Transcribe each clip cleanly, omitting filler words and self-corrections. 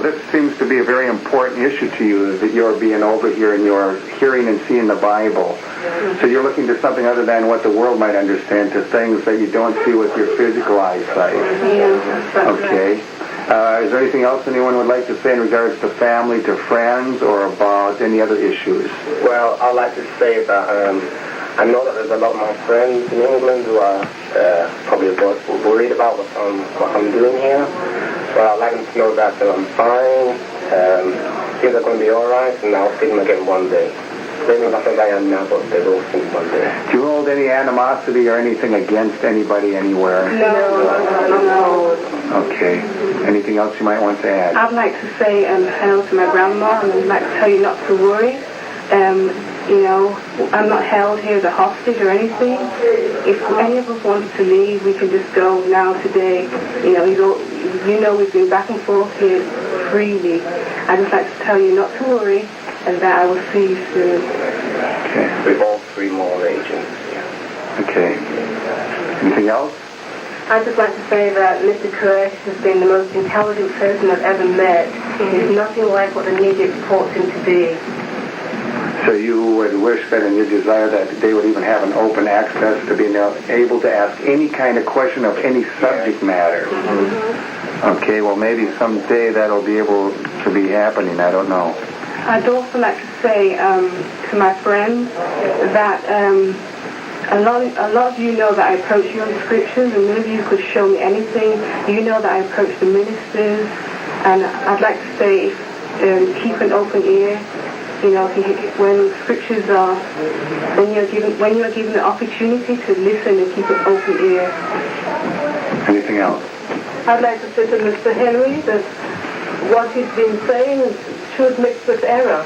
This seems to be a very important issue to you, that you're being over here and you're hearing and seeing the Bible. So you're looking to something other than what the world might understand, to things that you don't see with your physical eyesight. Okay. Is there anything else anyone would like to say in regards to family, to friends, or about any other issues? Well, I'd like to say that I know that there's a lot of my friends in England who are probably worried about what I'm doing here. But I'd like them to know that I'm fine, things are going to be alright, and I'll see them again one day. Maybe not as I am now, but they will see me one day. Do you hold any animosity or anything against anybody anywhere? No. Okay. Anything else you might want to add? I'd like to say hello to my grandma, and I'd like to tell you not to worry. I'm not held here as a hostage or anything. If any of us wanted to leave, we can just go now today. We've been back and forth here freely. I'd just like to tell you not to worry, and that I will see you soon. Okay. With all three more agents. Okay. Anything else? I'd just like to say that Mr. Koresh has been the most intelligent person I've ever met. He's nothing like what the media reports him to be. So you would wish that, and you desire that they would even have an open access to being able to ask any kind of question of any subject matter. Okay, well maybe someday that'll be able to be happening, I don't know. I'd also like to say to my friends that a lot of you know that I approach you on the scriptures, and none of you could show me anything. You know that I approach the ministers, and I'd like to say keep an open ear. When scriptures are, when you're given the opportunity to listen and keep an open ear. Anything else? I'd like to say to Mr. Henry that what he's been saying should mix with error,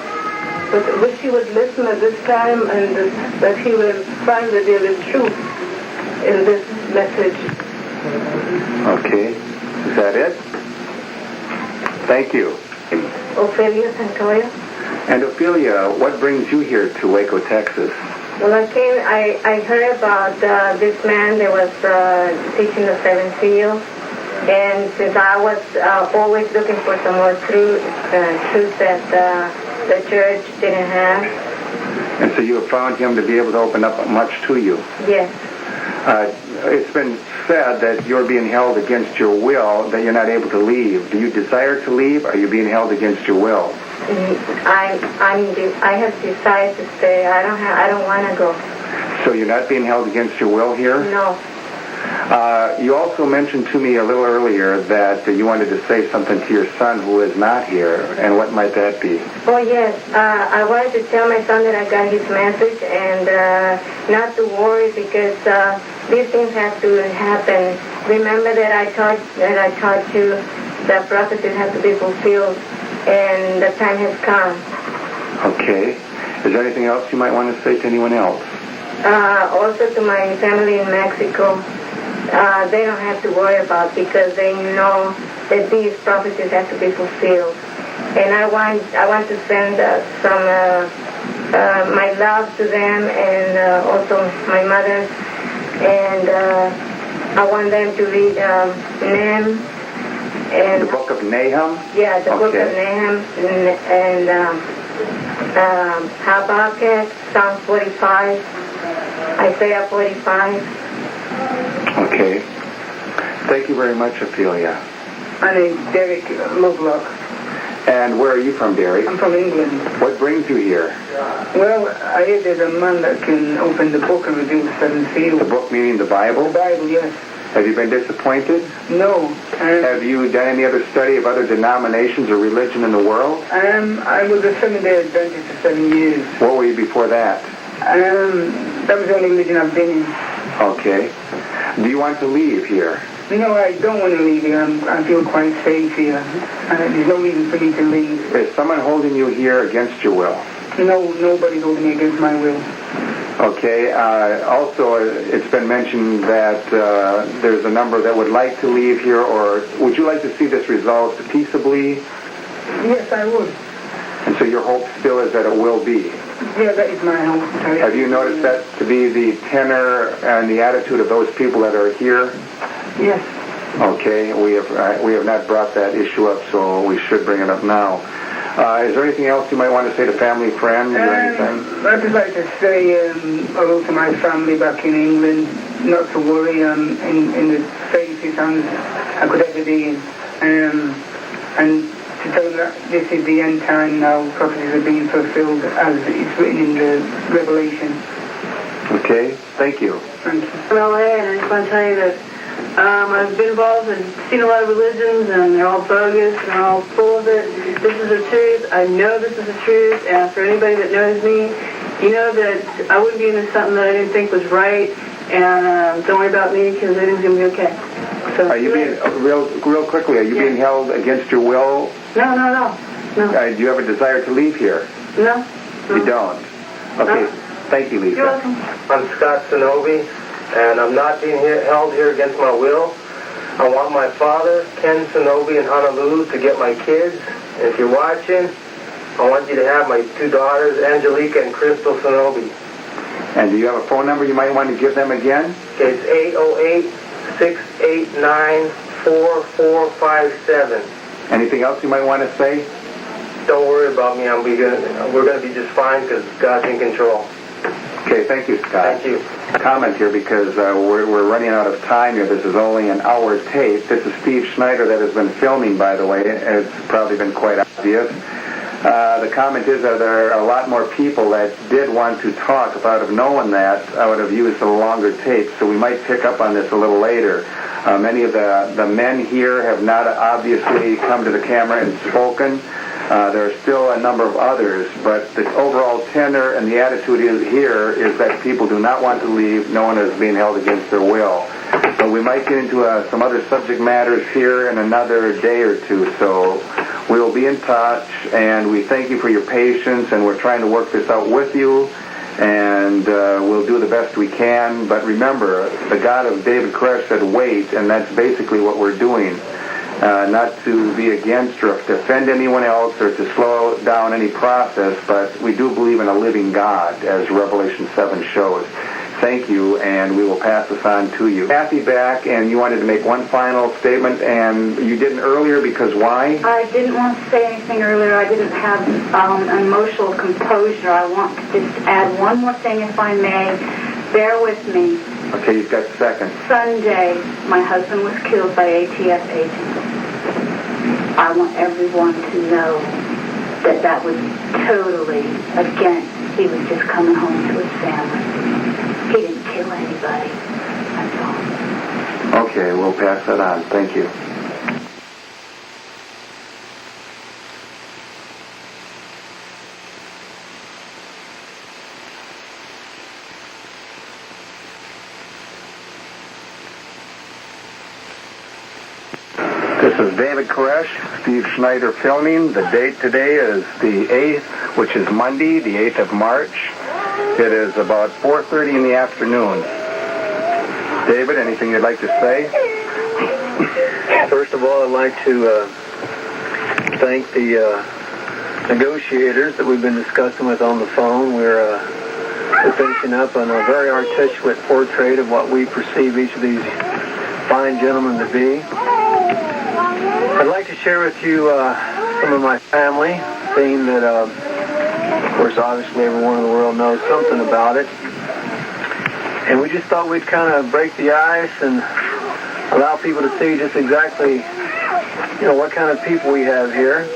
but wish he would listen at this time, and that he will find that there is truth in this message. Okay. Is that it? Thank you. Ophelia Santoya. And Ophelia, what brings you here to Waco, Texas? Well, I heard about this man that was teaching the seven seals, and since I was always looking for some more truth that the church didn't have. And so you have found him to be able to open up much to you? Yes. It's been said that you're being held against your will, that you're not able to leave. Do you desire to leave, or are you being held against your will? I have decided to stay. I don't want to go. So you're not being held against your will here? No. You also mentioned to me a little earlier that you wanted to say something to your son who is not here, and what might that be? Oh, yes. I wanted to tell my son that I got his message, and not to worry, because these things have to happen. Remember that I taught you that prophecies have to be fulfilled, and the time has come. Okay. Is there anything else you might want to say to anyone else? Also to my family in Mexico, they don't have to worry about, because they know that these prophecies have to be fulfilled. And I want to send some my love to them, and also my mother, and I want them to read Nahum. And the book of Nahum? Yeah, the book of Nahum, and Habakkuk, Psalm 45, Isaiah 45. Okay. Thank you very much, Ophelia. My name's Derek Lovelock. And where are you from, Derek? I'm from England. What brings you here? Well, I hear there's a man that can open the book and reveal the seven seals. The book meaning the Bible? The Bible, yes. Have you been disappointed? No. Have you done any other study of other denominations or religion in the world? I was a Seventh-day Adventist for 7 years. What were you before that? That was the only religion I've been in. Okay. Do you want to leave here? No, I don't want to leave here. I feel quite safe here. There's no reason for me to leave. Is someone holding you here against your will? No, nobody's holding me against my will. Okay. Also, it's been mentioned that there's a number that would like to leave here, or would you like to see this resolved peaceably? Yes, I would. And so your hope still is that it will be? Yeah, that is my hope. Have you noticed that to be the tenor and the attitude of those people that are here? Yes. Okay, we have not brought that issue up, so we should bring it up now. Is there anything else you might want to say to family, friends, or anything? I'd just like to say hello to my family back in England. Not to worry, in the faces I'm a good Davidian. And to tell them that this is the end time now, prophecies are being fulfilled as it's written in the Revelation. Okay, thank you. Thank you. From LA, and I just want to tell you that I've been involved and seen a lot of religions, and they're all bogus and they're all full of it. This is the truth. I know this is the truth, and for anybody that knows me, you know that I wouldn't be into something that I didn't think was right, and don't worry about me because everything's going to be okay. So, Are you being, real quickly, are you being held against your will? No. Do you have a desire to leave here? No. You don't? Okay, No. thank you, Lisa. You're welcome. I'm Scott Sonobi, and I'm not being held here against my will. I want my father, Ken Sonobi, in Honolulu to get my kids. And if you're watching, I want you to have my two daughters, Angelica and Crystal Sonobi. And do you have a phone number you might want to give them again? It's 808-689-4457. Anything else you might want to say? Don't worry about me. We're going to be just fine because God's in control. Okay, thank you, Scott. Thank you. Comment here because we're running out of time here. This is only an hour tape. This is Steve Schneider that has been filming, by the way. It's probably been quite obvious. The comment is that there are a lot more people that did want to talk. If I would have known that, I would have used a longer tape, so we might pick up on this a little later. Many of the men here have not obviously come to the camera and spoken. There are still a number of others, but the overall tenor and the attitude here is that people do not want to leave. No one is being held against their will. So we might get into some other subject matters here in another day or two. So we will be in touch, and we thank you for your patience, and we're trying to work this out with you, and we'll do the best we can. But remember, the God of David Koresh said wait, and that's basically what we're doing. Not to be against or defend anyone else or to slow down any process, but we do believe in a living God, as Revelation 7 shows. Thank you, and we will pass this on to you. Kathy back, and you wanted to make one final statement, and you didn't earlier because why? I didn't want to say anything earlier. I didn't have an emotional composure. I want to just add one more thing, if I may. Bear with me. Okay, you've got seconds. Sunday, my husband was killed by ATF agents. I want everyone to know that that was totally against. He was just coming home to his family. He didn't kill anybody. That's all. Okay, we'll pass that on. Thank you. This is David Koresh, Steve Schneider filming. The date today is the 8th, which is Monday, the 8th of March. It is about 4:30 in the afternoon. David, anything you'd like to say? First of all, I'd like to thank the negotiators that we've been discussing with on the phone. We're finishing up on a very articulate portrait of what we perceive each of these fine gentlemen to be. I'd like to share with you some of my family, seeing that, of course, obviously everyone in the world knows something about it. And we just thought we'd kind of break the ice and allow people to see just exactly, what kind of people we have here.